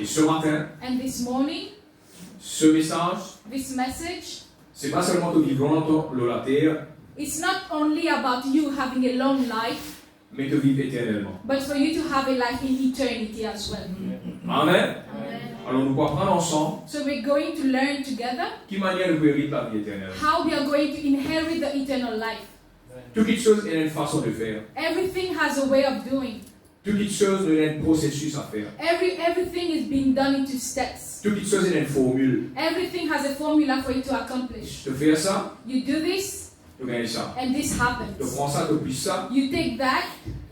Et ce matin, And this morning, ce message, this message, c'est pas seulement de vivre longtemps la terre, it's not only about you having a long life, mais de vivre éternellement. but for you to have a life in eternity as well. Amen. Amen. Alors nous allons apprendre ensemble So we're going to learn together quelle manière nous hériter la vie éternelle. how we are going to inherit the eternal life. Toute chose a une façon de faire. Everything has a way of doing. Toute chose a un processus à faire. Everything is being done into steps. Toute chose a une formule. Everything has a formula for you to accomplish. Tu fais ça, You do this, tu gagnes ça. and this Tu happens. prends ça, tu appuies ça, You take that,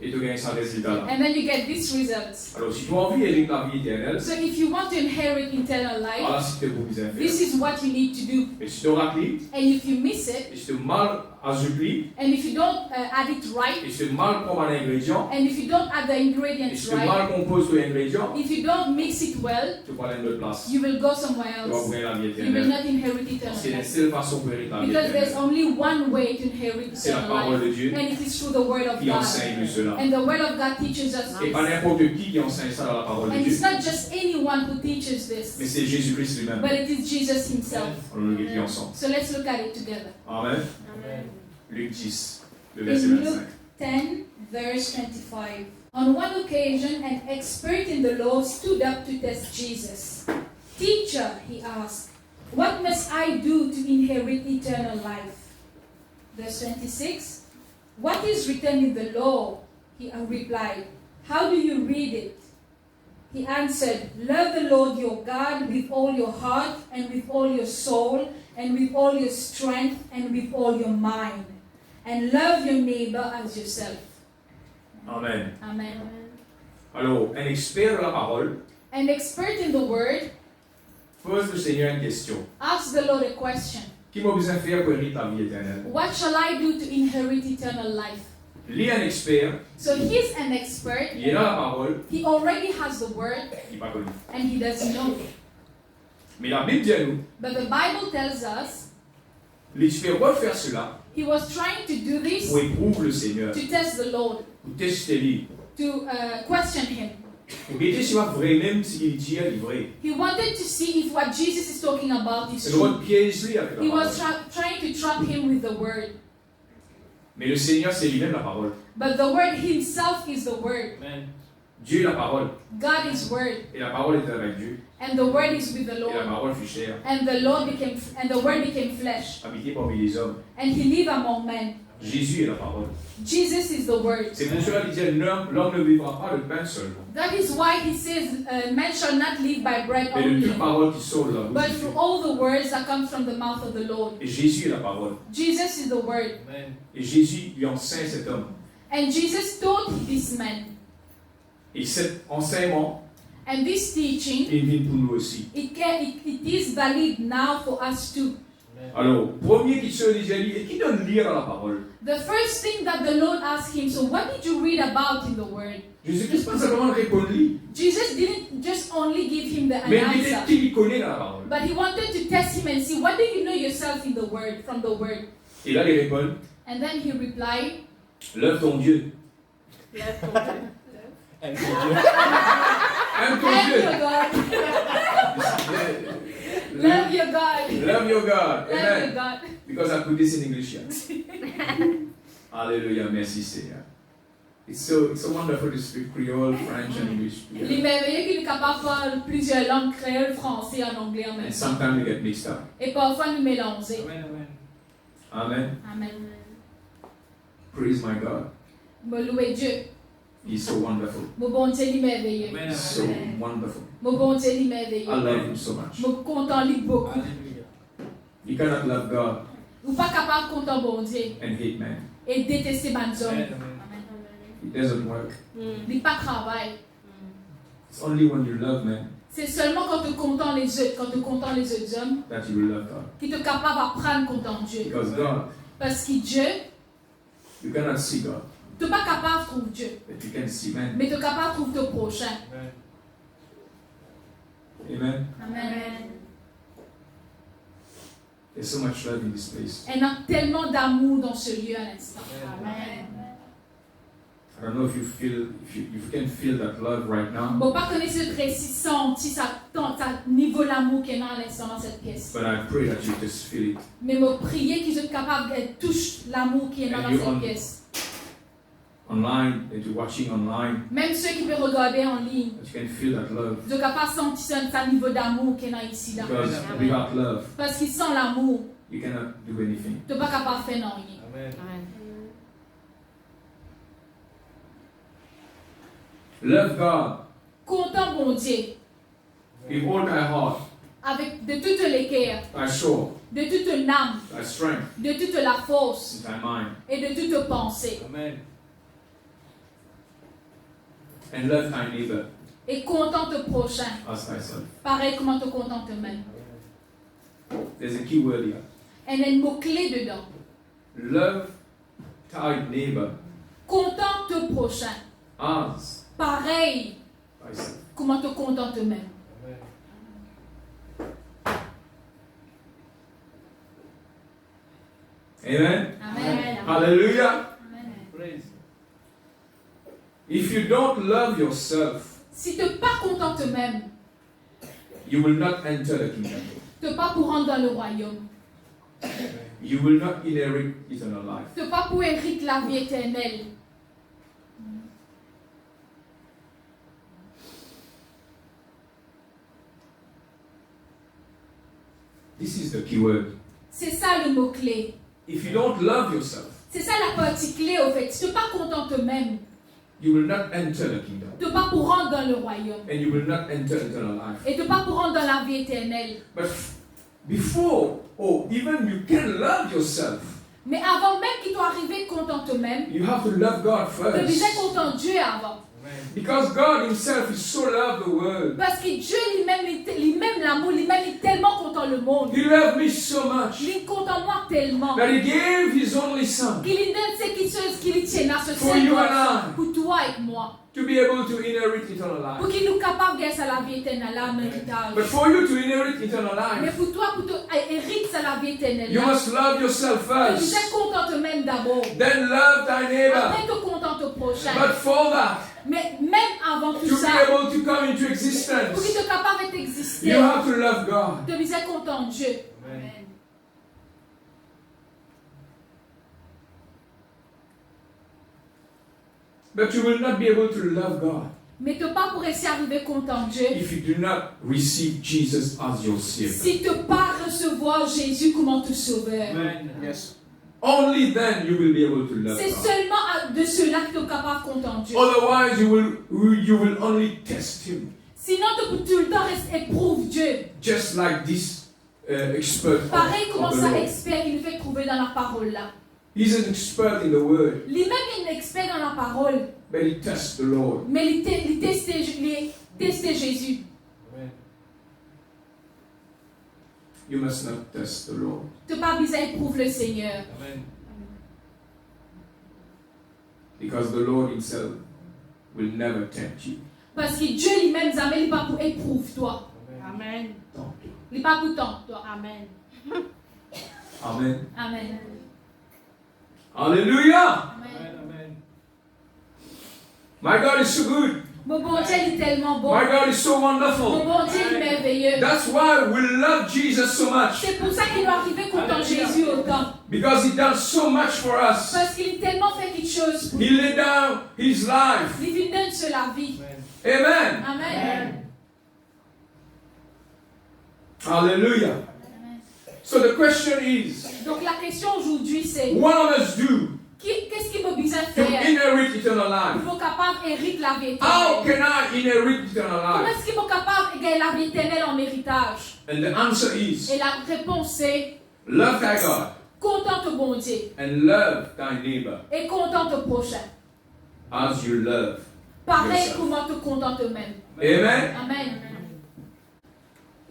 et tu gagnes ça résultat-là. and then you get this result. Alors si tu as envie d'hériter la vie éternelle, So if you want to inherit eternal life, voilà ce que tu peux faire. this is what you need to do. Et si tu raclis, And if you miss it, et si tu mal ajouté, and if you don't add it right, et si tu mal prends un ingrédient, and if you don't add the et ingredients si tu right, mal composes ton ingrédient, if you don't mix it well, tu vas aller à une autre place. you will go somewhere Tu vas else. ouvrir la vie You will éternelle. not inherit eternal C'est la life. seule façon pour hériter la vie Because there's éternelle. only one way to inherit C'est la eternal parole life, de Dieu and it is through the Word of qui God. enseigne cela. And the Word of God teaches us Et pas this. n'importe qui enseigne ça dans la parole de And Dieu. it's not just anyone who teaches Mais this, c'est Jésus-Christ lui-même. but it is Jesus Himself. On le lit ensemble. So let's look at it together. Amen. Luc 10, le verset In Luke 25. 10, verse 25. On one occasion, an expert in the law stood up to test Jesus. Teacher, he asked, what must I do to inherit eternal life? Verse 26. What is written in the law? He replied. How do you read it? He answered, love the Lord your God with all your heart and with all your soul and with all your strength and with all your mind. And love your neighbor as yourself. Amen. Amen. Alors, un expert de la parole An expert in the word pose le Seigneur une question. asks the Lord a question. Qui m'a besoin de faire pour hériter la vie éternelle? What shall I do to inherit eternal life? Lui, un expert, So he's an expert. il est dans la parole, He already has the word il n'est pas connu. and he doesn't know. Mais la Bible dit à nous, But the Bible tells us l'expert va faire cela he was trying to do this pour éprouver le Seigneur, to test the Lord, pour tester lui, to question him. pour vérifier si c'est vrai, même s'il dit est vrai. He wanted to see if what Jesus is talking about is C'est le true. mot piège lui avec He la was parole. trying to trap him with the word. Mais le Seigneur, c'est lui-même la parole. But the word himself is the word. Dieu est la parole. God is word. Et la parole était avec Dieu. And the word is with the Et la Lord. parole fut chère, And the word became flesh. habitée parmi les hommes. And he lived among men. Jésus est la parole. Jesus is the word. C'est pour cela qu'il disait, l'homme ne vivra pas de pain seul, That is why he says, man shall not live by bread mais de only, toute parole qui sort de la bouche but de through Dieu. all the words that come from the mouth of the Lord. Et Jésus est la parole. Jesus is the word. Et Jésus lui enseigne cet homme. And Jesus taught this man. Et cet enseignement, And this teaching, il vient pour nous aussi. it is valid now for us too. Alors, premier qui se disait, et qui donne lire à la parole? The first thing that the Lord asked him, so what did you read about in the word? Jésus-Christ pas simplement répondre lui, Jesus didn't just only give him an mais il était answer, qui lui connaît dans la parole. but he wanted to test him and see, what do you know yourself in the word, from the word? Et là, il répond, And then he replied, lève ton Dieu. Aime ton love Dieu. your God, love your God, Love your God. love your Amen. God. Because I put this in English here. Hallelujah. Merci Seigneur. It's so wonderful to speak Creole, French, and English Il est together. merveilleux qu'il est capable de parler plusieurs langues, créole, français, en anglais en même And temps. sometimes we get mixed up. Et parfois nous mélanger. Amen. Amen. Praise my God. Me louer Dieu. He's so wonderful. Mon bon Dieu, il est merveilleux. So wonderful. Mon bon Dieu, il est I merveilleux. love him so much. Mon content lui beaucoup. You cannot love God Ou pas capable de content bon Dieu and hate man. et détester man homme. It doesn't work. Il n'est pas travail. It's only when you love man C'est seulement quand tu content les autres, quand tu content les autres hommes, that you will love God. qui te capable d'apprendre content Dieu. Because God, Parce que Dieu, you cannot see God, tu n'es pas capable de trouver Dieu, but you can see man. mais tu es capable de trouver ton prochain. Amen. Amen. There's so much love in this place. Elle a tellement d'amour dans ce lieu à l'instant. Amen. I don't know if you can feel that love right now, Bon, pas connaître ce précis senti, ça niveau l'amour qui est dans l'instant dans cette pièce. but I pray that you just feel it. Mais me prier qu'ils soient capables de toucher l'amour qui est dans cette pièce. Online, that you're watching online, Même ceux qui peuvent regarder en ligne, that you can feel that love. ils sont capables de sentir ce niveau d'amour qui est dans ici là. Because without love, Parce qu'ils sentent l'amour, you cannot do anything. tu n'es pas capable de faire non rien. Amen. Love God Content bon Dieu, with all thy heart, avec de toutes les cœurs, thy soul, de toute l'âme, thy strength, de toute la force and thy mind, et de toute pensée. Amen. and love thy neighbor Et content ton prochain, as thyself. pareil comment te content toi-même. There's a key word here. Et il y a un mot-clé dedans. Love thy neighbor Content ton prochain, as pareil thyself. comment te content toi-même. Amen. Amen. Hallelujah. Amen. Praise. If you don't love yourself, Si tu n'es pas content toi-même, you will not enter the kingdom. tu n'es pas pour rentrer dans le royaume. You will not inherit eternal life. Tu n'es pas pour hériter la vie éternelle. This is the key word. C'est ça le mot-clé. If you don't love yourself, C'est ça la partie clé au fait. Si tu n'es pas content toi-même, you will not enter the kingdom. tu n'es pas pour rentrer dans le royaume. And you will not enter eternal life. Et tu n'es pas pour rentrer dans la vie éternelle. But before, even you can love yourself, Mais avant même qu'il t'soit arrivé content toi-même, you have to love God tu devais first. content Dieu avant. Because God Himself is so loved the world. Parce que Dieu lui-même l'amour, lui-même est tellement content le monde. He loved me so much Il est content moi tellement. that He gave His only Son Qu'il lui donne ce qu'il tient à ce For you and I. pour toi et moi. to be able to inherit eternal Pour life. qu'il nous capable de gagner la vie éternelle, l'âme héritage. But for you to inherit eternal Mais life, pour toi, pour hériter la vie éternelle, you must love yourself tu first. es content toi-même d'abord. Then love thy neighbor. Après, tu es content au prochain. But for that, Mais même avant tout to ça, be able to come into pour qu'il existence, soit capable d'exister, you have to love God. tu es content de Dieu. Amen. But you will not be able to love God Mais tu n'es pas pour essayer d'arriver content de Dieu if you do not receive Jesus as your Savior. si tu ne pas recevoir Jésus comme ton sauveur. Amen. Yes. Only then you will be able to love C'est God. seulement de cela que tu es capable de content de Dieu. Otherwise, you will only test Him, Sinon, tu peux tout le temps rester éprouve Dieu. just like this expert Pareil of comment the ça Lord. expert, il fait trouver dans la parole là. He's an expert in the Word, Lui-même il est expert dans la parole, but he tests the Lord. mais il testait Jésus. Amen. You must not test the Lord. Tu n'as pas besoin d'éprouver le Seigneur. Amen. Because the Lord Himself will never tempt you. Parce que Dieu lui-même, il n'est pas pour éprouver toi. Amen. Don't. Il n'est pas pour tenter toi. Amen. Amen. Amen. Hallelujah! Amen. Amen. My God is so good. Mon bon Dieu, il est tellement bon. My God is so Mon wonderful. bon Dieu, il est merveilleux. That's why we love Jesus so much. C'est pour ça qu'il doit arriver content Jésus autant. Because He done so much for us. Parce qu'il a tellement fait quelque chose pour He laid down His life. Il lui donne sur la vie. Amen. Amen. Hallelujah. So the question is, Donc la question aujourd'hui c'est what must do qu'est-ce qu'il faut besoin to faire inherit eternal Il life? faut capable d'hériter la vie How éternelle. can I inherit eternal Comment life? est-ce qu'il faut capable de gagner la vie éternelle en héritage And the answer is, Et la réponse c'est love thy God contente au bon Dieu and love thy neighbor et contente au prochain. as you love. Pareil Yourself. comment te contente eux-mêmes. Amen. Amen.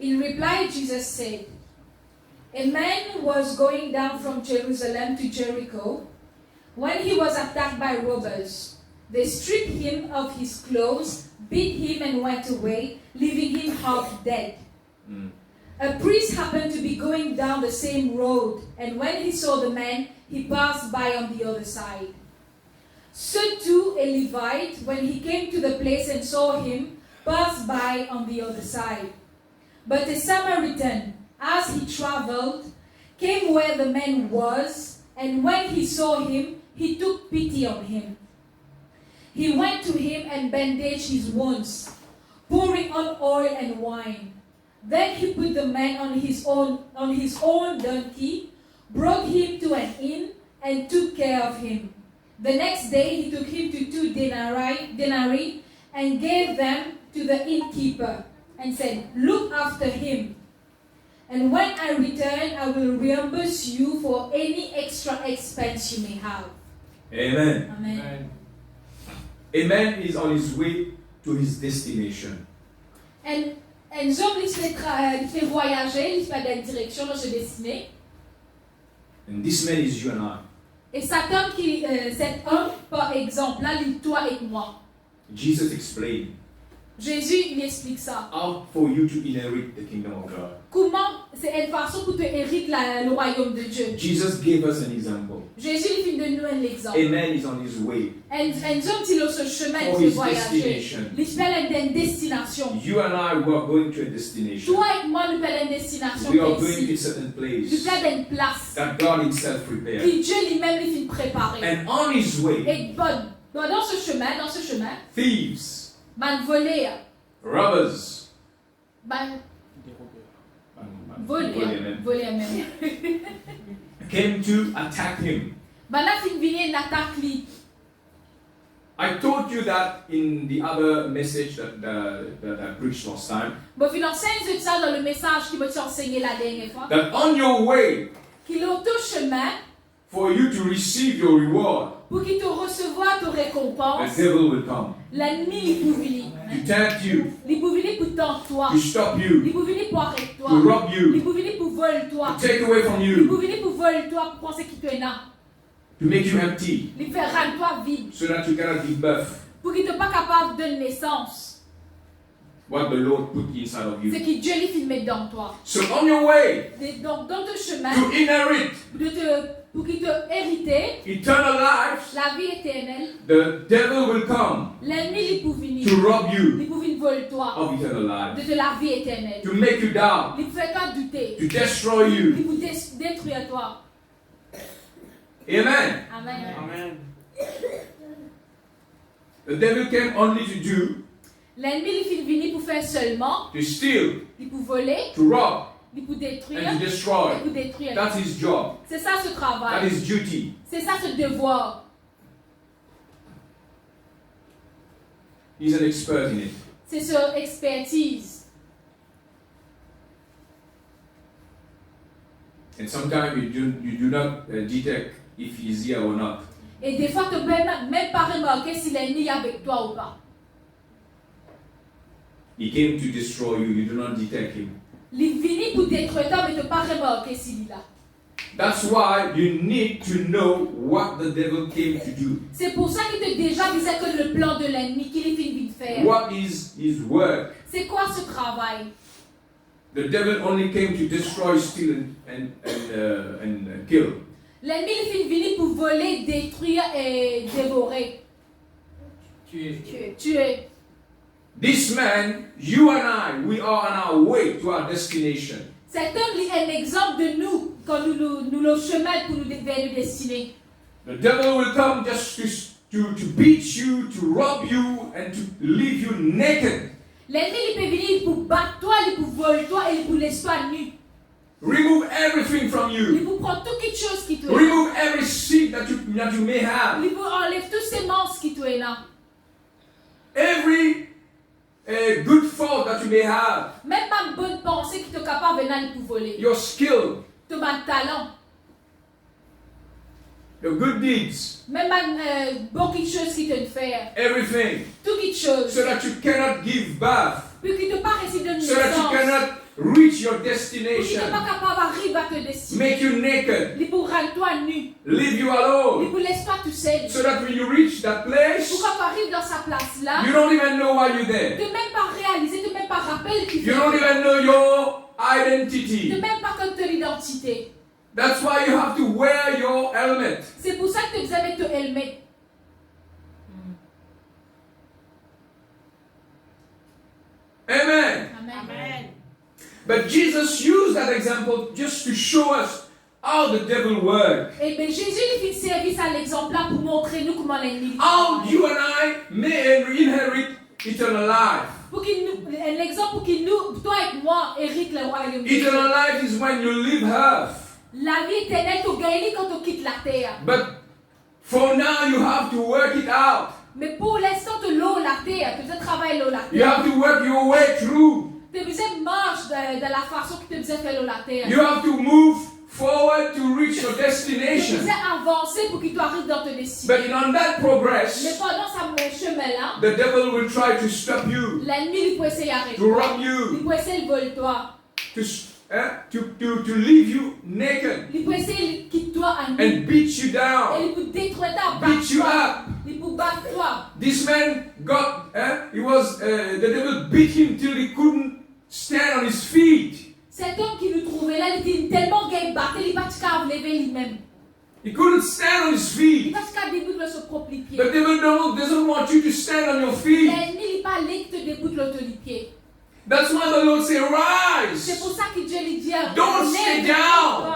In reply, Jesus said, a man was going down from Jerusalem to Jericho when he was attacked by robbers. They stripped him of his clothes, beat him, and went away, leaving him half dead. Mm. A priest happened to be going down the same road, and when he saw the man, he passed by on the other side. So too a Levite, when he came to the place and saw him, passed by on the other side. But a Samaritan, as he traveled, came where the man was, and when he saw him, he took pity on him. He went to him and bandaged his wounds, pouring on oil and wine. Then he put the man on his own donkey, brought him to an inn, and took care of him. The next day he took him to 2 denarii and gave them to the innkeeper, and said, "Look after him. And when I return, I will reimburse you for any extra expense you may have." Amen. Amen. A man is on his way to his destination. Un homme il fait voyager, il fait dans une direction, dans une destinée. And this man is you and I. Et cet homme, par exemple, là, toi et moi. Jesus explained Jésus, il explique ça. how for you to inherit the kingdom of God. Comment, c'est une façon pour te hériter le royaume de Dieu. Jesus gave us an example. Jésus, il fait de nous un exemple. A man is on his way Un homme, il a ce chemin for de his voyager. destination. Il fait une destination. You and I, we are going to a destination. Toi et moi, nous faisons une destination We are going to a précise. certain Nous place faisons une place. that God himself prepared. Puis Dieu lui-même, il fait préparer. And on his way, Et dans ce chemin, thieves, ben voler, robbers, ben voler, voler même. came to attack him. Ben là, il vient une attaque lui. I told you that in the other message that I preached last time, Bon, il enseigne ça dans le message qui m'a enseigné la dernière fois. that on your way, Qu'il est au chemin for you to receive your reward, pour qu'il te recevoir ta the récompense. devil will come L'ennemi, il peut venir. to tempt you, Il peut venir pour tenter toi. to stop you, Il peut venir pour arrêter toi. to rob Il you, peut venir pour voler toi. to take away from Il you, peut venir pour voler toi pour penser qu'il te n'a. to make you empty, Il fait rendre toi vide. so that you cannot give birth Pour qu'il ne soit pas capable de naissance. what the Lord put inside of C'est you. que Dieu lui filme dans toi. So on your way Et donc, dans ton chemin, to inherit pour qu'il te hérite eternal life, la vie éternelle, the devil will come l'ennemi il peut venir. to rob you Il peut venir voler toi of eternal life, de la vie éternelle. to make you doubt, Il peut faire toi douter. to destroy Il you. peut détruire toi. Amen. Amen. Amen. The devil came only to do, L'ennemi il fait venir pour faire seulement, to steal, il peut voler, to rob, il peut détruire, and to destroy. il peut détruire. That's his job. C'est ça ce That travail. is duty. C'est ça ce devoir. He's an expert in it. C'est sur expertise. And sometimes you do not detect if he's here or not. Et des fois, tu ne peux même pas remarquer si l'ennemi est avec toi ou pas. He came to destroy you. You do not detect him. Il est venu pour détruire toi, mais tu ne peux pas remarquer s'il est là. That's why you need to know what the devil came to do. C'est pour ça qu'il te déjà dit que le plan de l'ennemi qu'il est fini de faire. What is his work? C'est quoi ce travail? The devil only came to destroy, steal, and kill. L'ennemi est venu pour voler, détruire et dévorer. Tuer. This man, you and I, we are on our way to our destination. Cet homme est un exemple de nous quand nous le chemin pour nous vers nous destiner. The devil will come just to beat you, to rob you, and to leave you naked. L'ennemi il peut venir pour battre toi, il peut voler toi et il peut laisser toi nu. Remove everything from Il you. peut prendre toute chose qui te est. Remove every seed that you may have. Il peut enlever toutes ces semences qui te est là. Every good thought that you may have. Même pas une bonne pensée qui te capable de venir pour voler. Your skill, Ton talent. your good deeds, Même pas beaucoup de choses qui te faire. everything. Toutes les choses. So that you cannot give birth. Puis qui te pas réussir de So that you naissance. cannot reach your Puis qui destination. te pas capable d'arriver à te destiner. Make you naked. Il peut rendre toi nu. Leave you Il alone. peut laisser toi tout seul. So that when you reach that place, Pour quand tu arrives dans sa place là, you don't even know why you're tu there. ne même pas réaliser, tu ne même pas rappeler qui You don't even know your Tu ne identity. même pas connaître ton identité. That's why you have to wear your helmet. C'est pour ça que tu devais mettre ton helmet. But Jesus used that example just to show us how the devil works. Et bien Jésus il fit service à l'exemple là pour montrer nous comment l'ennemi How travaille. you and I may inherit eternal life. Pour qu'il nous, l'exemple pour qu'il nous, toi et moi, hérite le royaume de Dieu. Eternal life is when you leave earth. La vie éternelle, tu gagnes quand tu quittes la terre. But for now, you have to work it out. Mais pour l'instant, tu l'eau la terre, tu dois travailler l'eau la You terre. have to work your way through. Tu besoin marche de la façon que tu besoin faire l'eau la terre. You have to move forward to reach your Tu destination. besoin avancer pour qu'il t'arrive dans ton But destinée. on that Mais progress, pendant ce chemin-là, the devil will try to stop you, l'ennemi il peut essayer d'arrêter. to rob Il you, peut essayer de voler toi. to leave you naked Il peut essayer de quitter toi à nu. and beat you Et down, il peut détruire ta beat you toi. up. Il peut battre toi. This man the devil beat him till he couldn't stand on his feet. Cet homme qui nous trouvait là, il était tellement gay, battu, il n'a pas de lever lui-même. He couldn't stand on his Il feet. n'a pas de début de son propre pied. The devil doesn't want you to stand on your feet. L'ennemi, il n'est pas allé que te déboute l'autre pied. That's why the Lord said, C'est rise. pour ça que Dieu lui dit, Don't stay down.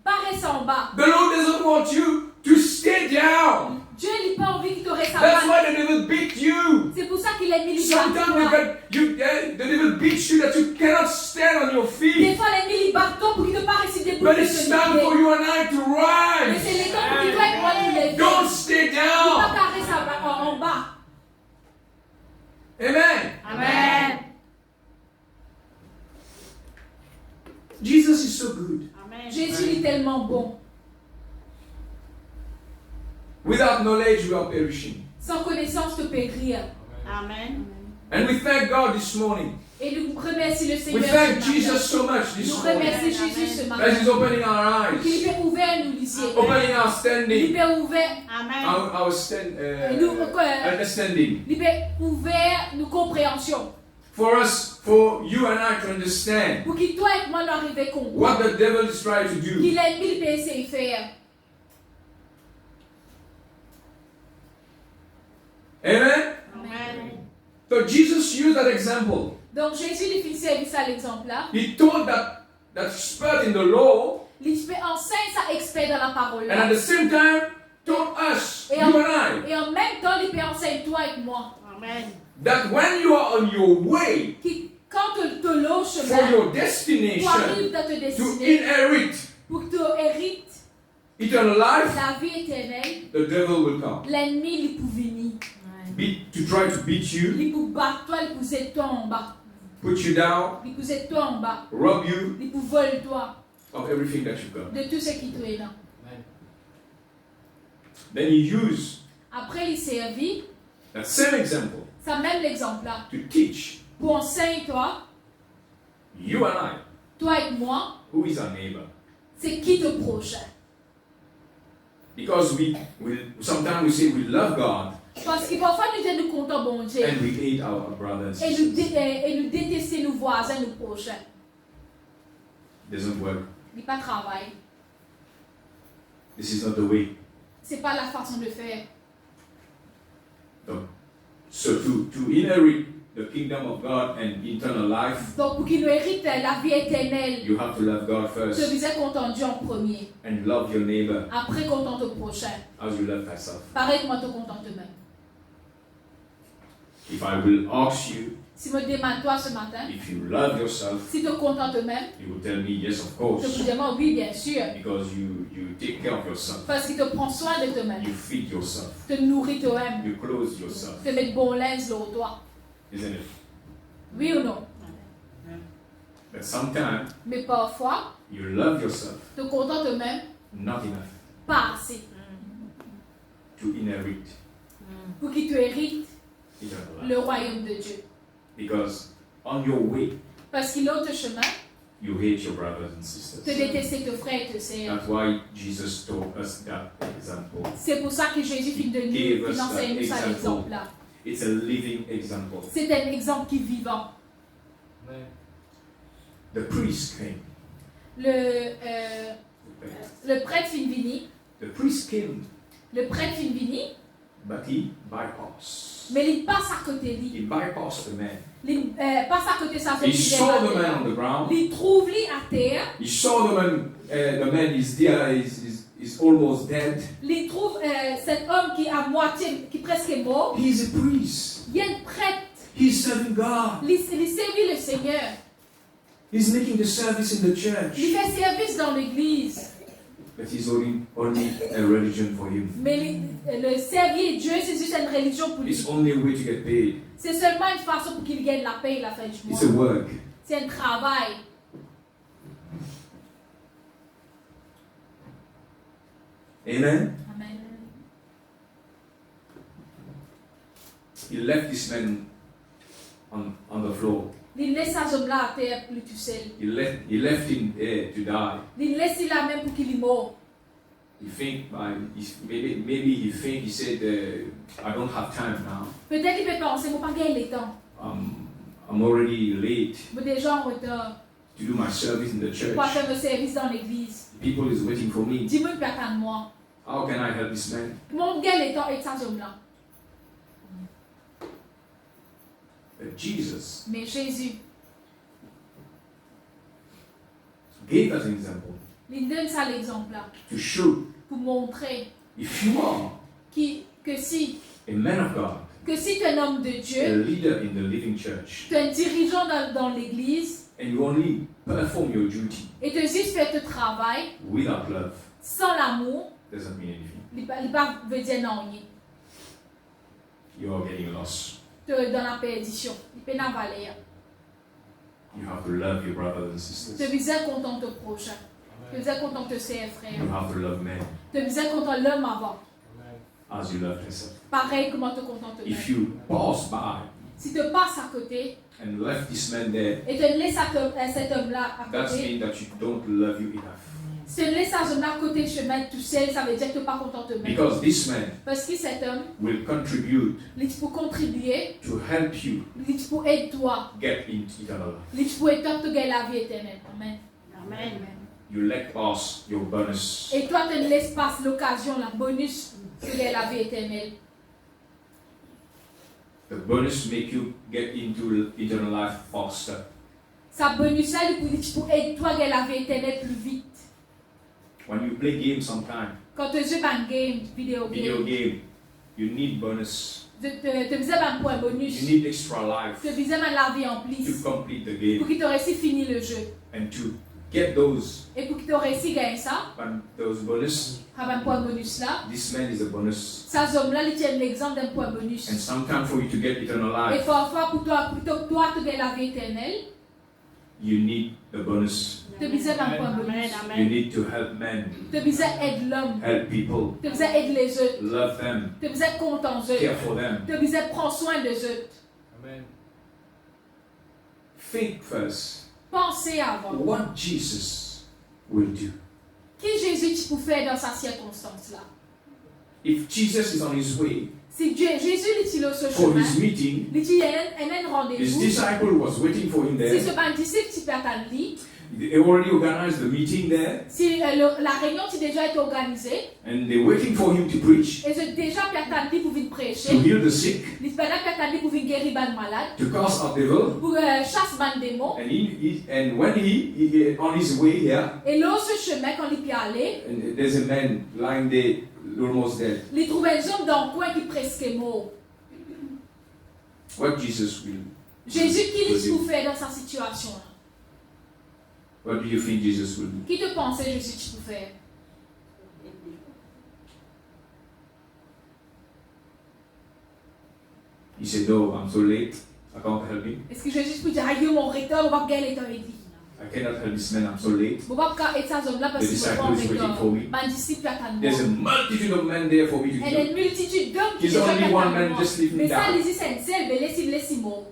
Pas rester en bas. The Lord doesn't want you to stay down. Dieu n'a pas envie qu'il te reste à That's bas. why the devil beat you. C'est pour ça qu'il a mis lui Sometimes the devil beats you that you cannot stand on your Des feet. fois, l'ennemi, il bat toi pour qu'il ne pas rester debout. But it's time for you and I to Mais c'est rise. les temps pour qu'il doit être moi de lever. Don't stay Il ne pas down. rester en bas. Amen. Amen. Jesus is so good. Jésus est tellement bon. Without knowledge, we are perishing. Sans connaissance, te périr. Amen. And we thank God this morning. Et nous remercions le We Seigneur. thank ce matin. Jesus so much this Nous morning. remercions Jésus ce As matin. He's opening our Qu'il eyes, peut ouvrir nous lisier. opening our Il standing, peut ouvrir, Amen. our understanding. il peut ouvrir nos compréhensions. For you and I to understand Pour que toi et moi nous arrivions à comprendre. what the devil is trying to do. Qu'il l'ennemi peut essayer de faire. Amen. Amen. So Jesus used that example. Donc Jésus lui fit service à l'exemple là. He told that expert in the law, Il peut enseigner ça expert dans la parole and at là. the same time told us, Et you and I, en même temps, il peut enseigner toi et moi. Amen. that when you are on your way Quand tu te loges for chemin, your tu destination arrives dans te to destinée inherit pour que tu hérites eternal life, la vie éternelle, the devil will come. l'ennemi il peut venir. To try to beat you, Il peut battre toi, il peut jeter toi en bas. put you down, Il peut jeter toi en bas. rob you Il peut voler toi of everything that you've got. de tout ce qui te est là. Then he used Après, il servit, that same example ça même l'exemple là, to teach pour enseigner toi, you and I toi et moi, who is our neighbor. c'est qui te prochain. Because sometimes we say we love God Parce que parfois nous disons nous comptons bon Dieu and we hate our brothers and et sisters. nous détestons nos voisins, nos prochains. It doesn't work. Il n'y a pas de travail. This is not the way. C'est pas la façon de faire. So to inherit the kingdom of God and eternal life, Donc pour qu'il nous hérite la vie éternelle, you have to love God tu first devais content Dieu en premier. and love your neighbor Après content ton prochain. as you love thyself. Pareil que moi te content toi-même. If I will ask you Si me demande toi ce matin, if you love yourself, si tu content toi-même, you will tell me yes, of je course, vous demande oui bien sûr. because you take care of yourself, Parce qu'il te prend soin de toi-même. you feed yourself, Te nourrit toi-même. you clothe yourself, Te met de bon linge sur toi. isn't it? Oui ou non? But sometimes Mais parfois, you love yourself te content toi-même, not enough pas assez. to inherit Pour qu'il te hérite eternal life. le royaume de Dieu. Because on your way, Parce qu'il a autre chemin, you hate your brothers and te sisters. détester tes frères et tes sœurs. That's why Jesus told us that example. C'est pour ça que Jésus fit de Give nous, us il enseigne nous that ça example. l'exemple là. It's a living example. C'est un exemple qui est vivant. The priest came. Le prêtre Finvini, The priest came le prêtre Finvini, But he bypassed. Mais il passe à côté de lui. He bypassed the man. Il passe à côté de sa He saw the man on the ground. Il trouve lui à terre. He saw the man is there, is almost dead. Il trouve cet homme qui est à moitié, qui est presque mort. He's a priest. Il y a une prêtre. He's serving God. Il servit le Seigneur. He's making the service in the church. Il fait service dans l'église. But he's only a religion for him. Mais le servir Dieu, c'est juste une religion pour lui. It's only a way to get paid. C'est seulement une façon pour qu'il gagne la paix à la fin du mois. It's a work. C'est un travail. Amen. Amen. He left this man on the floor. Il laisse cet homme-là à terre, lui tout seul. He left him there to die. Il laisse là même pour qu'il est mort. Maybe he said, I don't have time now. Peut-être qu'il peut penser, moi pas gagner le temps. I'm already late Mais déjà en retard. to do my service in the church. Pour faire le service dans l'église. People is waiting for me. Dis-moi peut attendre moi. How can I help this man? Mon gagne le temps avec cet homme-là. But Jesus Mais Jésus, gave us an example il donne ça l'exemple là. to show Pour montrer if you are que si a man of God, tu es un homme de a Dieu, leader in the living church, tu es un dirigeant dans l'église, and you only perform your duty et tu juste fais ton travail without love, sans l'amour, doesn't mean anything. il ne veut dire non. You are getting lost. Tu es dans la perdition. Il peut n'en valer. You have to love your brothers and Tu sisters. besoin content ton prochain. Tu besoin content tes sœurs, frères. You have to love men Tu besoin content l'homme avant. as you love yourself. Pareil, comment tu content toi. If you pass by Si tu passes à côté and left this man there, et tu laisses cet homme-là à that côté, means that you don't love you enough. si tu laisses cet homme-là à côté du chemin tout seul, ça veut dire que tu n'es pas content de même. Because this man Parce que cet homme, will contribute il peut contribuer, to help you il peut aider toi, get into eternal life. il peut aider toi de gagner la vie éternelle. Amen. Amen. You let pass your bonus. Et toi, tu ne laisses pas l'occasion, la bonus de gagner la vie éternelle. The bonus make you get into eternal life faster. Sa bonus, ça, il peut aider toi à gagner la vie éternelle plus vite. When you play games sometime, Quand tu joues à un game, vidéo video game, game, you need bonus. tu as besoin d'un point bonus. You need extra life Tu as besoin de la vie en to plus. complete the Pour game qu'il te réussi fini le jeu. and to get those Et pour qu'il te réussi gagner ça, bonus. avoir un point bonus là, This man is a bonus. ça homme-là, il tient l'exemple d'un point And bonus. sometimes for you to get eternal Et life, parfois, pour toi, tu gagnes la vie éternelle, you need the bonus. tu as besoin d'un point Amen. bonus. You Amen. need to help men, Tu as besoin d'aider l'homme. help people, Tu as besoin d'aider les autres. love them, Tu as besoin de content eux. care for them. Tu as besoin de prendre soin des autres. Amen. Think first Pensez avant. what Jesus will do. Qui Jésus tu peux faire dans sa circonstance là? If Jesus is on his way Si Jésus est sur ce for chemin, his meeting, il y a un his rendez-vous. disciple was waiting for him Si there. ce ban disciple tu peux attendre lui, They already organized the meeting there, si la réunion qui déjà été organisée, and they're waiting for him to preach, et je déjà peux attendre lui pour venir to prêcher, heal the sick, il peut attendre lui pour venir guérir ban malade, to cast out devil. pour chasser ban démon. And when he on his way here, Et là, ce chemin, quand il peut aller, and there's a man lying there, almost dead. il trouve un homme dans le coin qui est presque mort. What Jesus will Jésus, qui will il do? peut faire dans sa situation là? What do you think Jesus will do? Qui te pensait Jésus tu peux faire? He said, "No, I'm so late. I can't help him. Est-ce que Jésus peut dire, aïe, mon retard, on va gagner le temps avec lui? I cannot help this man. I'm so late." On va pas aider ces hommes-là parce The qu'ils sont disciple pas en is waiting for retard. me. Ma disciple attend There's a moi. multitude of men there for me to Elle est heal. une multitude d'hommes qui There's déjà only attendent one man moi. just leave me Mais ça, down. les c'est un seul, mais laissez mort.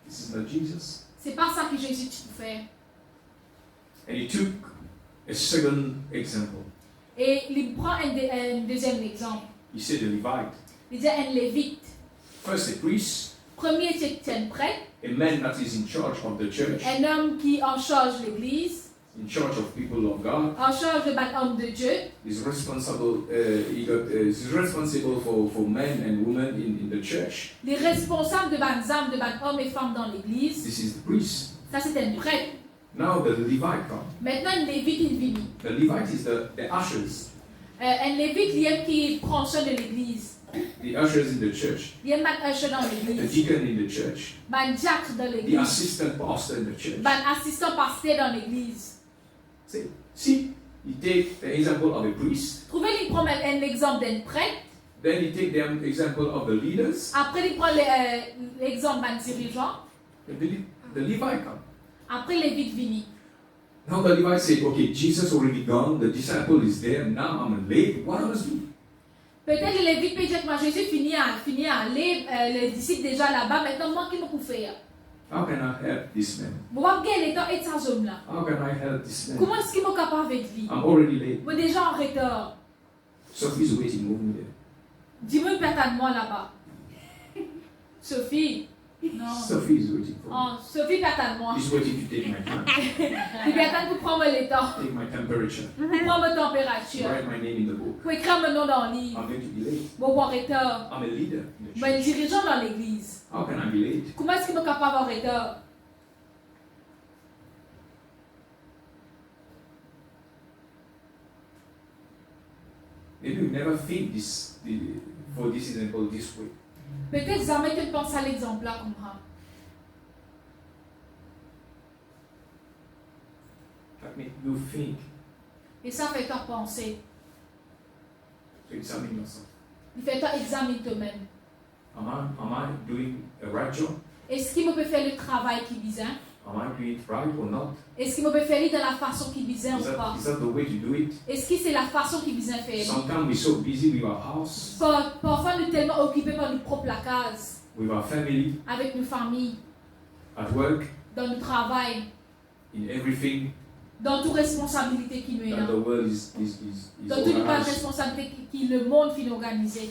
This is not Jesus. C'est pas ça que Jésus tu peux faire. And he took a second example. Et il prend un deuxième exemple. He said, the Levite. Il dit un lévite. First, a priest, Premier, c'est un prêtre, a man that is in charge of the church. un homme qui en charge l'église. in charge of people of God. en charge de battre homme de Dieu. He's responsible. He's responsible for men and women in the church. Les responsables de battre âmes, de battre hommes et femmes dans l'église. This is the priest. Ça, c'était un prêtre. Now the Levite come. Maintenant, un lévite, il vit. The Levite is the ushers. Un lévite, il aime qui prend soin de l'église. The ushers in the church. Il aime battre usher dans The l'église. deacon in the church. Battre diacre dans The l'église. assistant pastor in the church. Battre assistant pasteur dans l'église. See, you take the example of a priest. Trouvez, il prend un exemple d'un prêtre. Then you take the example of the leaders. Après, il prend l'exemple d'un dirigeant. The Levite come. Après, lévite vini. Now the Levite said, okay, Jesus already gone, the disciple is there, now I'm late, what I must do? Peut-être le lévite peut dire que moi, Jésus finit à aller, les disciples déjà là-bas, maintenant, moi, qui me peux faire? How can I help this man? Moi, quel est le sa zone là? How can I help this man? Comment est-ce qu'il est capable avec lui? I'm already late. Moi, déjà en retard. Sophie's waiting, move me there. Dis-moi une personne moi là-bas. Sophie. Non. Sophie is waiting for me. Oh, Sophie personne moi. She's waiting to take my time, Il personne pour prendre le temps. take my temperature, Pour prendre ma température. write my name in the book. Pour écrire mon nom dans le livre. I'm going to be late. Bon, en retard. I'm a leader in the Ben, church. dirigeant dans l'église. How can I be late? Comment est-ce qu'il est capable en retard? Maybe we never think for this example this way. Peut-être jamais tu penses à l'exemple là comme ça. That make you think, Et ça fait toi penser. to examine yourself. Il fait toi examiner toi-même. Am I doing a right job? Est-ce qu'il me peut faire le travail qui vise? Am I doing it right or not? Est-ce qu'il me peut faire de la façon qui vise ou pas? Is that the way to do it? Est-ce que c'est la façon qui vise faire? Sometimes we're so busy with our house, Parfois, nous sommes tellement occupés par notre propre case, with our family, avec nos familles, at work, dans le travail, in everything dans toute responsabilité qui nous est that là. the world is Dans toute une organized, responsabilité qui le monde finit organisé.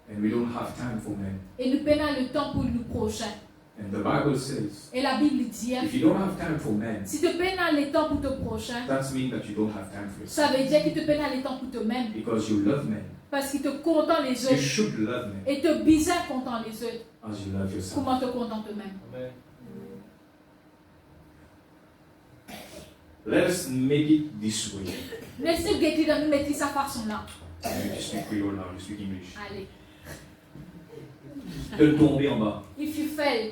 and we don't have time for men. Et nous prenons le temps pour nous prochains. And the Bible says, Et la Bible dit, if you don't have time for men, si tu prends le temps pour ton prochain, that means that you don't have time for ça yourself. veut dire que tu prends le temps pour toi-même. Because you love men. Parce que tu es content les You autres. should love men Et tu es bizarre content les autres. as you love yourself. Comment tu es content toi-même? Let us make it this way. Laissez Getty dans nous mettre sa façon-là. You speak Creole now, you speak English. Allez. De tomber en bas. If you fail,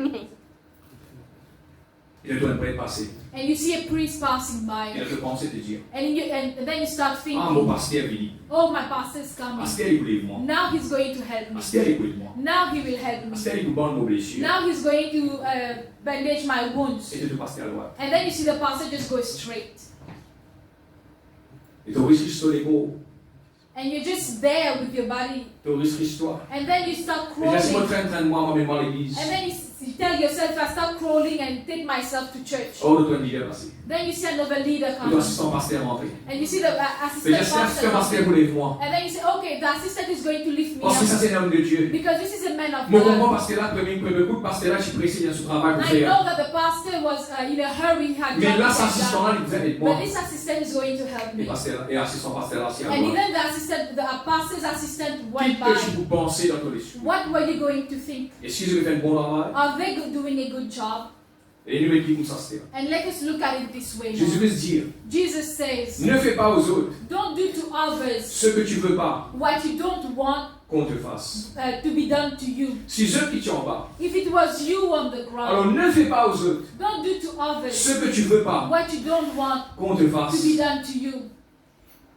Il ne doit pas être passé. and you see a priest passing by, Il a pensé te dire, and then you start ah, mon thinking, pasteur venu. oh, my pastor is coming. Pasteur, il voulait moi. Now he's going to help me. Pasteur, il voulait moi. Now he will help me. Pasteur, il vous bande nos blessures. Now he's going to bandage my wounds. Et tu te passes à droite. And then you see the pastor just go straight. Et tu risques sur l'ego. And you're just there with your body. Tu risques toi. And then you start Et laisse-moi crawling. traîner moi, m'emmène-moi à l'église. And then you tell yourself, I start crawling and take myself to church. Oh, le toi, leader passé. Then you see another leader Et coming. l'assistant pasteur rentré. And you see the Mais assistant j'espère que le pastor. pasteur vous lève moi. And then you say, okay, the assistant is going to lift me Parce que ça, up. c'est un homme de Dieu. Because this is a man of Mon comprend God. parce que là, premier coup, parce que là, je suis pressé dans ce travail pour I faire. know that the pastor was in a hurry. He had Mais là, to cet get done. assistant-là, il vous aide avec moi. But this assistant is going to help me. Et assistant pasteur là, c'est à And moi. even the assistant, the pastor's assistant went Qu'est-ce que by. vous pensez dans ton esprit? What were you going to think? Est-ce qu'ils ont fait un bon travail? Are they doing a good job? Et nous mettons comme ça, c'est. And let us look at it this way Jésus now. veut se dire, Jesus says, ne fais pas aux autres don't do to others ce que tu veux pas what you don't want qu'on te fasse. to be done to you. Si ceux qui sont en bas, If it was you on the alors ground, ne fais pas aux autres don't do to others ce que tu veux pas what you don't want qu'on te to fasse. be done to you.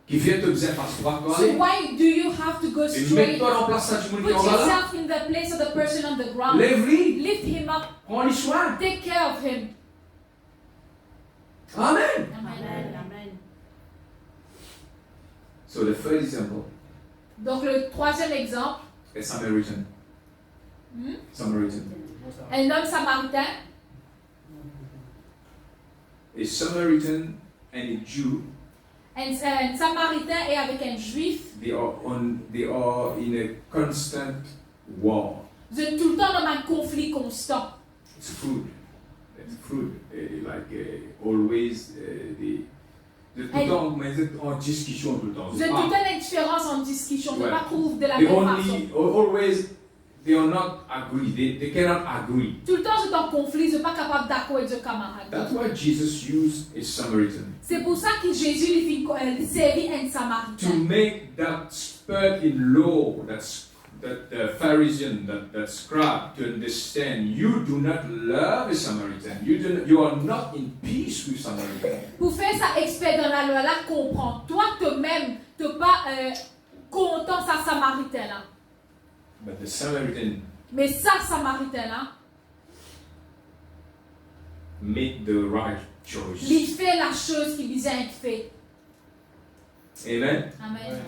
Qui vient te dire, parce que tu vas So aller. why do you have to go Et straight? mets-toi en place, ça, tu me Put dis en bas là. yourself in the place of the person on the ground. Lève-lui, Lift him up. prends les soins. Take care of him. Amen. Amen. So the third example, Donc le troisième exemple, a Samaritan. Samaritan. un homme samaritain, A Samaritan and a Jew, un samaritain est avec un juif. they are in a constant war. Vous êtes tout le temps dans un conflit constant. It's food. It's food. Always Vous êtes tout le temps, mais vous êtes en discussion tout le temps. Vous êtes tout le temps dans une différence en discussion, vous ne Ouais. pas trouver de la They même façon. always, they are not agree. They cannot agree. Tout le temps, vous êtes en conflit, vous n'êtes pas capable d'accord avec vos camarades. That's why Jesus used a Samaritan C'est pour ça que Jésus lui fit servir un to Samaritain. make that expert in law, that Pharisee, that scribe, to understand you do not love a Samaritan. You are not in peace with Samaritan. Pour faire ça, expert dans la loi là, comprends. Toi, toi-même, tu n'es pas content de ça Samaritain là. But the Samaritan Mais ça Samaritain là, made the right il choice. fait la chose qui disait être fait. Amen. Amen.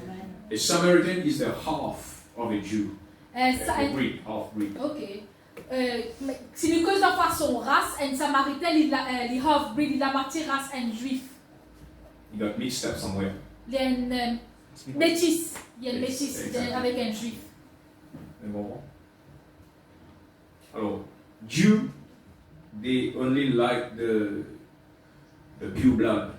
A Samaritan is the half of a Jew, Ça, a Greek, half Greek. ok. Mais si nous cause de façon race, un Samaritain, il a half-breed, il a moitié race, un juif. He got mixed up somewhere. Il y a une métis. Il y a une Yes, métis exactly. avec un juif. Bon. Alors, Jew, they only like the pure blood.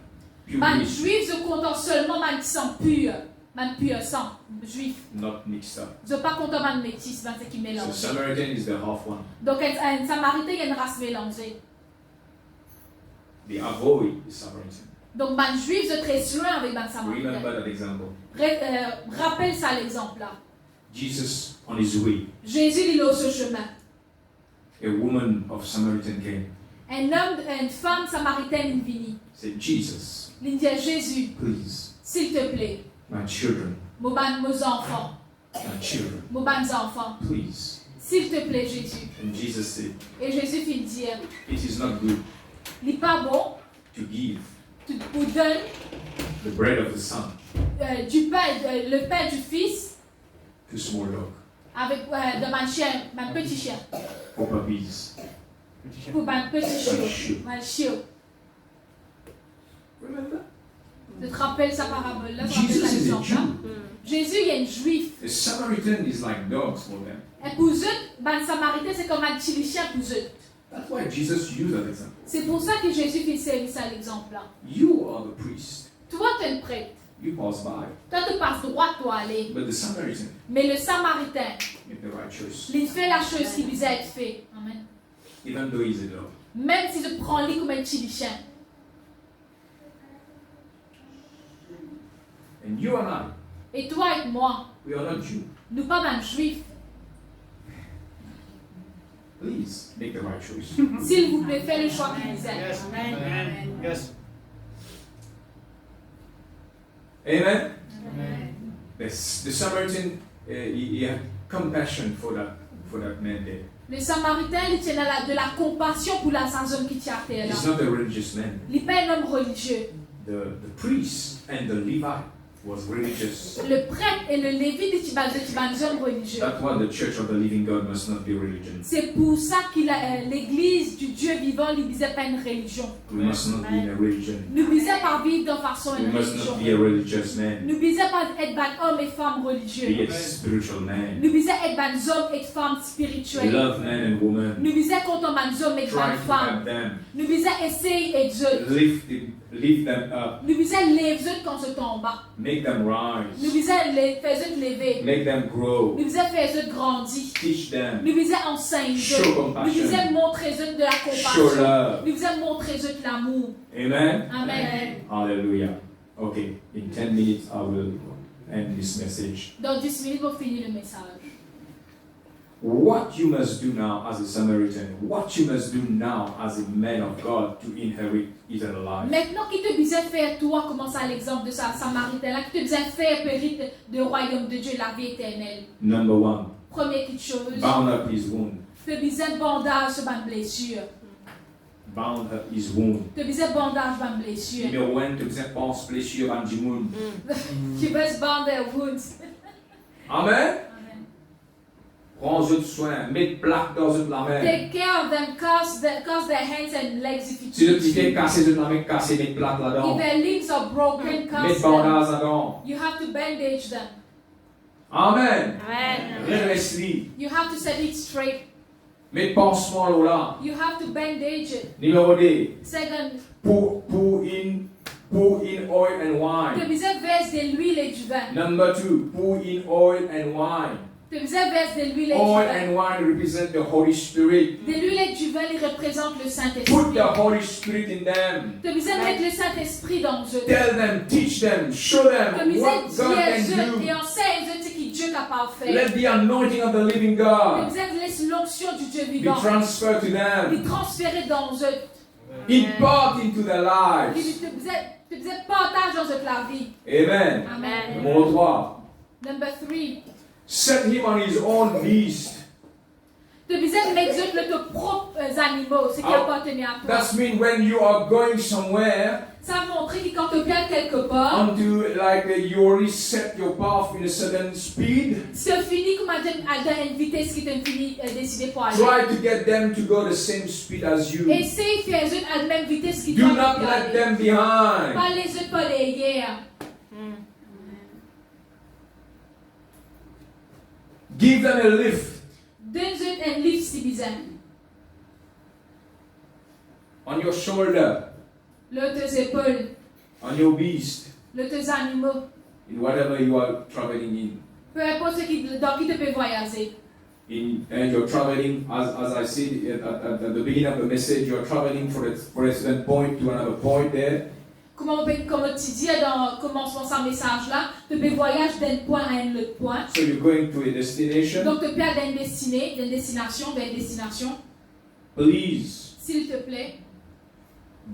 Pure Man meat, juif, je content seulement man qui sont pur. Man pur sang, juif. not mixed up. Je pas content man métis, man c'est qui So mélange. Samaritan is the half one. Donc un Samaritain, il y a une race mélangée. They avoid the Samaritan. Donc man juif, je très loin avec man Samaritain. Remember that example. Rappelle ça l'exemple là. Jesus on his way, Jésus, il est au ce chemin. a woman of Samaritan came. Un homme, une femme samaritaine, il vient. Said, Jesus, Il dit à Jésus, please, s'il te plaît, my children, mes enfants, mes enfants, please. s'il te plaît, Jésus. And Jesus said, Et Jésus fit dire, it is not good il n'est pas bon, to give tu vous donnes the bread of the son du pain, le pain du fils to small dog, avec de mon chien, mon petit chien, for puppies. pour mon petit chiot, mon chiot. Remember? Tu te rappelles sa parabole là, Jesus cet is a exemple là? Jew. Jésus il est un juif. The Samaritan is like dogs for them. Et pour eux, mon samaritain c'est comme un petit chien pour eux. That's why Jesus used that example. C'est pour ça que Jésus fit servir ça l'exemple là. You are the priest. Toi tu es un prêtre. You pass by. Toi tu passes droit toi aller. But the Samaritan Mais le samaritain, made the right choice. il fait la chose qui lui a été faite. Amen. Even though he's a dog. Même si je prends lui comme un petit chien. And you and I, Et toi et moi, we are not Jew. nous pas un juif. Please make the right choice. S'il vous plaît, faites le choix qui vous aime. Yes. Amen. Yes. Amen? Amen. The Samaritan, he had compassion for that man there. Le samaritain, il tient de la compassion pour la zone qui tient à terre là. He's not a religious man. Il n'est pas un homme religieux. The priest and the Levite was religious. Le prêtre et le lévite, ils sont des hommes religieux. That's why the church of the living God must not be religion. C'est pour ça que l'église du Dieu vivant ne disait pas une religion. We must not be in a religion. Ne disait pas vivre de façon We une must religion. not be a religious man. Ne disait pas être des hommes et femmes Be religieux. a spiritual man. Ne disait être des hommes et femmes spirituels. Love men and women. Ne disait qu'on tombe des hommes et des Try to femmes. help them. Ne disait essaye et Dieu. Lift them up. Ne disait lève-eux quand se tombe. Make them Ne rise. disait fais-eux lever. Make them grow. Ne disait fais-eux grandir. Teach them. Ne disait enseigne-eux. Show Ne compassion. disait montrez-eux de la Show compassion. love. Ne disait montrez-eux de l'amour. Amen. Amen. Hallelujah. Okay, in 10 minutes I will end this message. Dans 10 minutes, on finit le message. What you must do now as a Samaritan, what you must do now as a man of God to inherit eternal life. Maintenant, qui te disait faire, toi, comment ça l'exemple de ça, Samaritain, là, qui te disait faire périr de royaume de Dieu, la vie éternelle. Number one, Première petite chose, bound up his wound. te disait bandage sur ma blessure. Bound up his wound. Te disait bandage sur ma blessure. Numéro 1, tu faisais pense blessure à Jimoun. Tu veux se bander wounds. Amen. Amen. Prends-en soin, mets de plaques dans une la main. Take care of them, cause their hands and legs if you Si le petit choose. est cassé, une la main cassée, mets de plaques là-dedans. If their limbs are broken, Mets de cast them. bandage là-dedans. You have to bandage them. Amen. Amen. Redresse-les. You have to set it straight. Mets de pansement là. You have to bandage it. Numéro 2, Second, pour une pour in oil and wine. Tebizet verse de l'huile et du vin. Number 2, pour in oil and wine. Tebizet verse de l'huile et du Oil vin. and wine represent the Holy Spirit. De l'huile et du vin, ils représentent le Put Saint-Esprit. the Holy Spirit in them. Tebizet mettre le Saint-Esprit dans eux. Tell them, teach them, show them Tebizet what dit God à eux can et do. enseigne eux ce que Dieu est capable de faire. Let the anointing of the living God Tebizet laisse l'onction du Dieu be vivant. transferred to them. Il transférer dans eux. Impart into their Il lives. Tebizet partage dans eux la vie. Amen. Amen. Numéro 3. Number 3. Set him on his own beast. Tebizet mettre eux leurs propres animaux, ce qui appartenait à toi. That means when you are going somewhere, Ça montre que quand tu viens quelque part, onto like you already set your path in a certain speed, c'est fini comme à une vitesse qui t'a fini décidé pour aller. try to get them to go the same speed as you. Essaye de faire eux à la même vitesse que Do toi. not let them behind. Pas les autres, pas les guerres. Give them a lift Donne-eux un livre si bizarre. on your shoulder, L'autre épaules, on your beast, l'autre animaux. in whatever you are traveling in. Peu importe ce qui, dans qui tu peux voyager. And you're traveling, as I said at the beginning of the message, you're traveling for a certain point to another point there. Comme tu dis dans le commencement de ce message-là, tu peux voyager d'un point à un autre point. So you're going to a destination. Donc tu peux aller d'une destination vers une destination. Please S'il te plaît,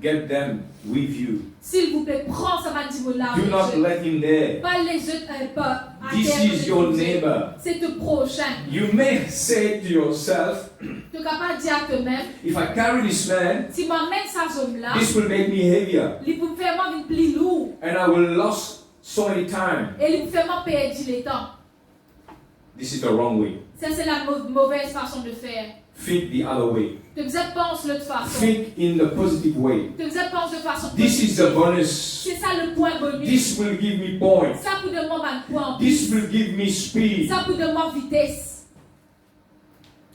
get them with you. s'il vous plaît, prends ce mandibule-là. Do not let him there. Pas les autres, pas à This terre, is your neighbor. c'est ton prochain. You may say to yourself, Tu es capable de dire à toi-même, if I carry this man, si m'amène ces hommes-là, this will make me heavier. il peut me faire moi plus lourd. And I will lose so many time. Et il peut faire moi perdre le temps. This is the wrong way. Ça, c'est la mauvaise façon de faire. Think the other way. Tu penses de l'autre façon. Think in the positive way. Tu penses de façon This is the positive. bonus. C'est ça le point bonus. This will give me points. Ça pour de moi un point en This plus. will give me speed. Ça pour de moi vitesse.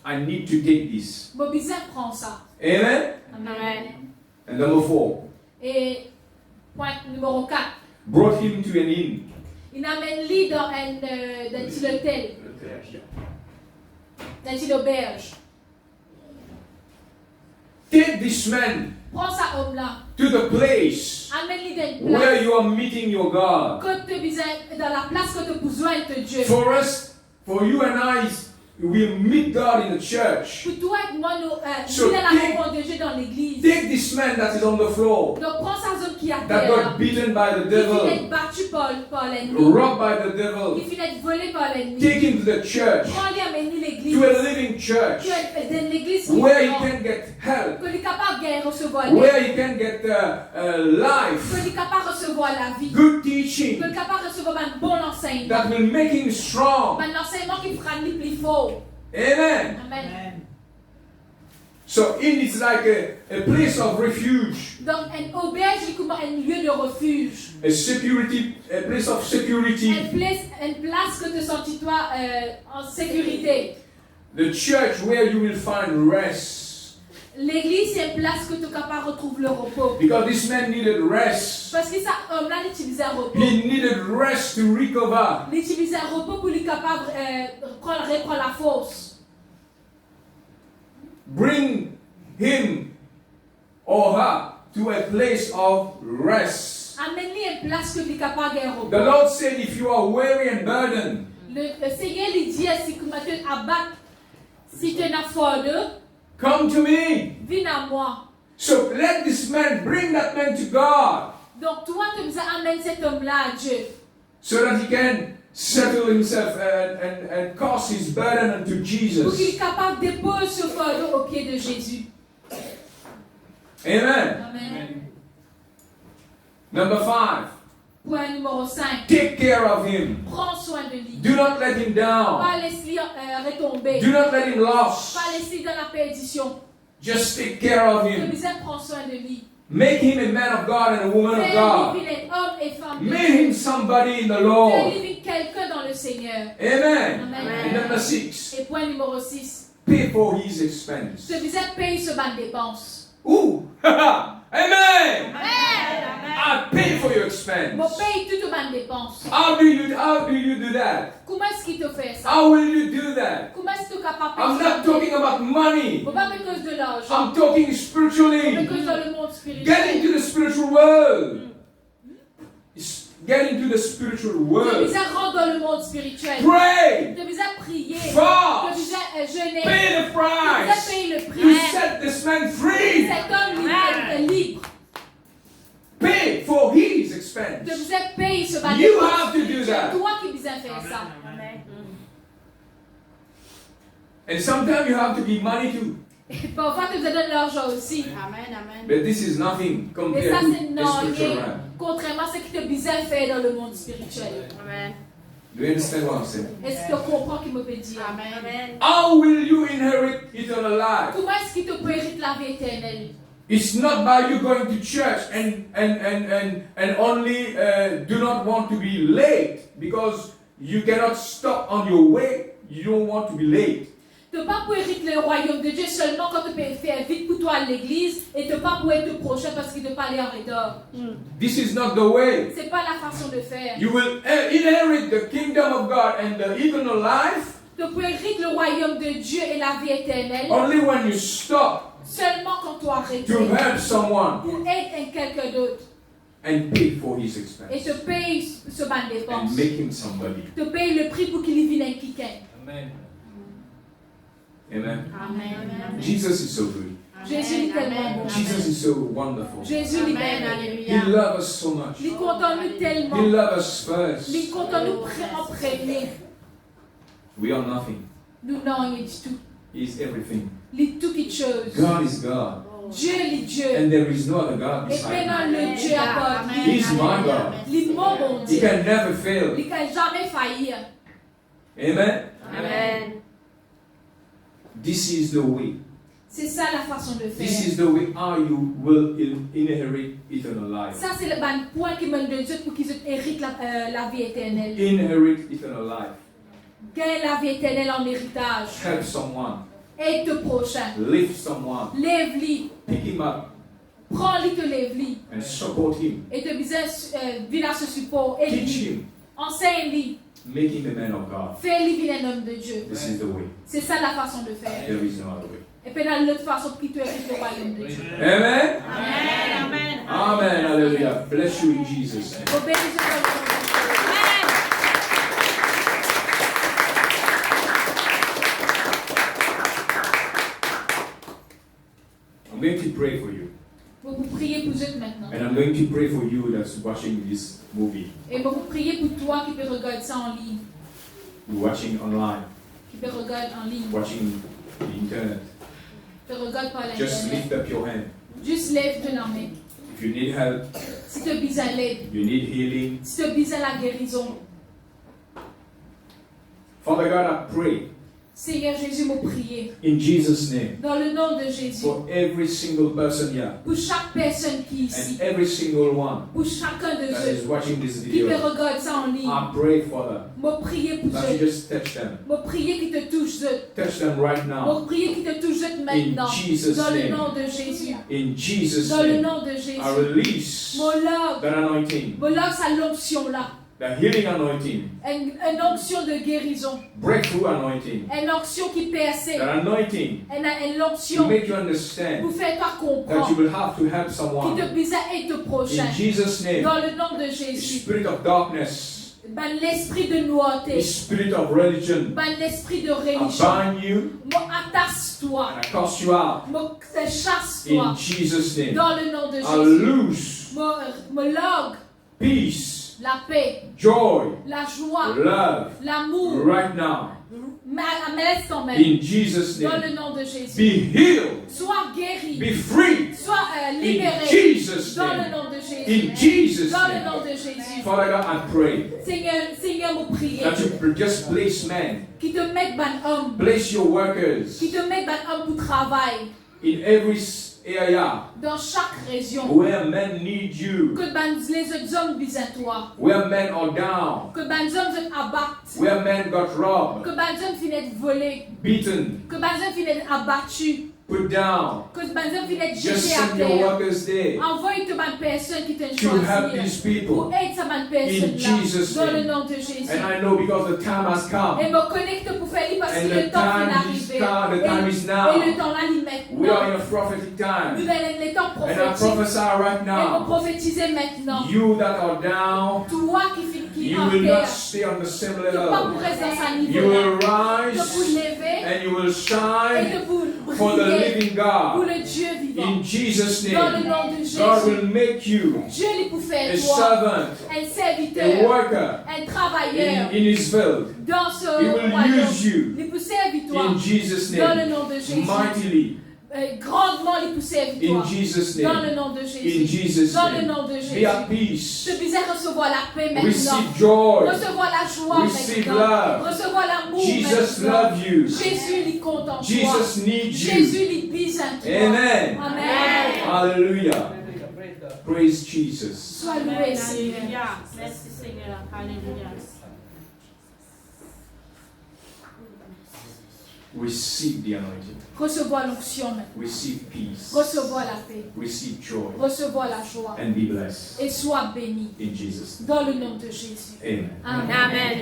I need to take this. Mon bizarre prend ça. Amen? Amen. And number 4. Et point numéro 4. Brought him to an inn. Il amène lui dans un petit hôtel, dans une auberge. Take this man Prends ça homme-là. to the place Amène-lui dans une where place. you are meeting your God. Que tu as besoin, dans la place que tu as besoin de Dieu. For us, for you and I, we meet God in the church. Pour toi et moi, nous So vivons la take- rencontre de Dieu dans l'église. Take this man that is on the floor, Donc prends sa zone qui a that terre. got beaten by the Qui finit devil, d'être battu par l'ennemi. robbed by the Qui devil. finit d'être volé par l'ennemi. Take him to the church, Prends-lui amène-lui l'église. to a living church, Dans l'église qui where est he grande. can get help, Que lui capable de recevoir l'aide. where he can get Que life, lui capable de recevoir la vie. good Que teaching lui capable de recevoir un bon enseignement. that will make him strong. Un enseignement qui fera lui plus fort. Amen. Amen. So inn is like a place of refuge, Donc, une auberge est comme un lieu de refuge. a place of security. Une place que tu sens toi en sécurité. The church where you will find rest. L'église, c'est une place que tu es capable de retrouver le repos. Because this man needed rest. Parce que ça, homme-là, il utilisait un repos. He needed rest to recover. Il utilisait un repos pour lui capable reprendre la force. Bring him or her to a place of rest. Amène-lui une place que tu es capable de repos. The Lord said, if you are weary and burdened, Le Seigneur lui dit, si tu m'attends à battre, si tu es en forde, come to me. viens à moi. So let this man bring that man to God Donc toi, tu nous amènes cet homme-là à Dieu. so that he can settle himself and cast his burden unto Pour qu'il Jesus. soit capable de déposer ce fardeau au pied de Jésus. Amen. Amen. Number 5, Point numéro 5. take care of him. Prends soin de lui. Do not let him down. Pas laisser retomber. Do not let him lost. Pas laisser dans la perdition. Just take care of Que him. nous prends soin de lui. Make him a man of God and a woman of Fais-lui God. vivre homme et femme. Make him somebody in the Lord. Fais-lui vivre quelqu'un dans le Seigneur. Amen. Amen. And number 6, Et point numéro 6. pay for his expense. Ce visage paye ce ban de dépenses. Ooh. Amen. Amen. I pay expense. Moi paye toutes mes dépenses. How do you do that? Comment est-ce qu'il te fait ça? How will you do that? Comment est-ce que tu es capable de I'm faire not talking about money. ça? Pas à cause de l'argent. I'm talking Mais spiritually. cause dans le monde Get spirituel. into the spiritual world. Get into the spiritual Tu world. vis à rentrer dans le monde spirituel. Pray. Tu vis à prier. Tu Fast. vis à jeûner. Pay the Tu price. payer le prix. You set this man free. Cet homme est libre. Pay for his Tu expense. vis à payer ce bâtiment. You have to do C'est that. toi qui vis à faire ça. And sometimes you have to give money too. Et parfois, tu te donnes l'argent aussi. Amen, amen. But this is nothing Et compared ça, to c'est the non spiritual rien. realm. Contrairement à ce qui te visait à faire dans le monde spirituel. Amen. Do you understand what I'm saying? Est-ce que tu comprends ce qu'il me peut dire? Amen. How will you inherit eternal life? Comment est-ce qu'il te peut hériter la vie éternelle? It's not by you going to church and only do not want to be late because you cannot stop on your way. You don't want to be late. Tu ne pas pour hériter le royaume de Dieu seulement quand tu peux faire vite pour toi à l'église et tu pas pour être prochain parce qu'il ne pas aller en retard. This is not the way. C'est pas la façon de faire. You will inherit the kingdom of God and the eternal life Tu peux hériter le royaume de Dieu et la vie éternelle only when you stop seulement quand tu arrêtes to help someone pour aider quelqu'un d'autre and pay for his et expense te paye ce ban de and dépenses. make him somebody. Te paye le prix pour qu'il y vienne quelqu'un. Amen. Amen. Amen. Jesus is so good. Jésus est tellement bon. Jesus is so wonderful. Jésus est Amen. merveilleux. He Alléluia. loves us so much. Il compte en nous He tellement. loves us first. Il compte en nous en premier. We are nothing. Nous n'avons rien du tout. He is everything. Il est tout quelque chose. God is God. Dieu est Dieu. And there is no other God Et beside him. maintenant le Dieu à part Amen. lui. He's my God. Il est mon bon He Dieu. can never fail. Il ne peut jamais faillir. Amen. Amen. This is the way. C'est ça la façon de This faire. is the way how you will inherit eternal life. Ça c'est le ban point qui me donne Dieu pour qu'ils héritent la vie éternelle. Inherit eternal life. Gagne la vie éternelle en héritage. Help someone. Aide le prochain. Lift someone. Lève-lui. Pick him up Prends-lui que lève-lui. and support him. Et te viens à ce support. Teach Aide-lui. him. Enseigne-lui. Make him a man of God. Fais-lui un homme de Dieu. This is the way. C'est ça la façon de faire. There is no other way. Et puis dans l'autre façon qui te hérite le royaume de Dieu. Amen. Amen. Amen. Amen. Hallelujah. Bless you in Jesus' name. Vos bénédictions dans le nom de Jésus. I'm going to pray for you. Vous vous priez pour eux maintenant. And I'm going to pray for you that's watching this movie, Et vous priez pour toi qui peut regarder ça en ligne. watching online, Qui peut regarder en ligne. watching the internet. Qui peut regarder par Just l'internet. lift up your hand. Juste lève ton main. If you need help, Si tu as besoin d'aide. you need healing. Si tu as besoin de la guérison. Father God, I pray Seigneur Jésus, m'a prié. in Jesus' name Dans le nom de Jésus. for every single person here Pour chaque personne qui est ici. and every single one Pour chacun de that eux is watching this qui peut video. regarder ça en ligne. I pray, Father, M'a prié pour that you eux. just touch them. M'a prié qui te touche eux. Touch them right M'a now. prié qui te touche eux maintenant. Jesus' Dans le name. nom de Jésus. In Jesus' Dans le name, nom de Jésus. I release Mon love. that anointing, Mon love, c'est l'onction là. the healing anointing, Une onction de guérison. breakthrough anointing, Une onction qui percède. that anointing Une to onction make you understand pour faire toi that you comprendre. will have to help Qui someone. te bise et te prochain. In Jesus' name, Dans le nom de the Jésus. spirit of darkness, Ben l'esprit de the nouveauté. spirit of religion, Ben l'esprit de I religion. bind you Moi, attache-toi. and I cast you out. Moi, chasse-toi. In Jesus' name, Dans le nom de I Jésus. loose Me log, peace, la paix, joy, la joie, love l'amour. right now. Laisse ton même. In Jesus' Dans name, le nom de Jésus. be healed, Sois guéri. be free. Sois In libéré. Jesus' Dans le name, nom de Jésus. in Jesus' Dans le name. nom de Jésus. Father God, I pray Seigneur, me prier. that you just place men, Qui te mette ban homme. place your workers Qui te mette ban homme pour travail. in every area Dans chaque région. where men need you, Que les autres hommes visent à toi. where men are down, Que les hommes se abattent. where men got robbed, Que les hommes finissent volés. beaten, Que les hommes finissent abattus. put down. Que banzan vile Just jeter à send your terre. workers there Envoie une bonne personne qui te to help choisit these people. pour aider sa bonne personne In là Jesus' dans le name. nom de Jésus. And I know because the time has Et come. me connecte pour faire parce que And le the temps time est is arrivé. come, the time is Et now. le temps là, il est We are maintenant. in a prophetic Nous time. allons les temps And I prophétiques. prophesy right Et now. vous prophétisez maintenant. You that are down, Toi qui you en will terre, not stay on the same que pas pour level. rester dans sa You niveau will là. De vous rise lever and you will et shine de vous for the briller living pour God. le Dieu vivant. In Jesus' Dans le name, nom de Jésus. God will make you Dieu lui pour faire a toi servant, un a serviteur, worker un travailleur in His field. dans ce He will royaume. use you Il pour servir toi in Jesus' dans le name, nom de Jésus. mightily. Grandement, il pour servir In toi Jesus' dans name, le nom de in Jésus. Jesus' Dans le name. nom de Be Jésus. at peace. Je puisse recevoir la paix maintenant. Receive joy. Recevoir la joie Receive maintenant. love. Recevoir l'amour Jesus maintenant. loves you. Jésus lui compte en toi. Jesus needs you. Jésus lui bise en toi. Amen. Amen. Hallelujah. Praise Jesus. Sois loué, Seigneur. Alléluia. Merci Seigneur. Alléluia. Receive the anointing. Recevoir l'onction maintenant. Receive peace. Recevoir la paix. Receive joy. Recevoir la joie. And be blessed. Et sois béni In Jesus' name. dans le nom de Jésus. Amen. Amen. Amen.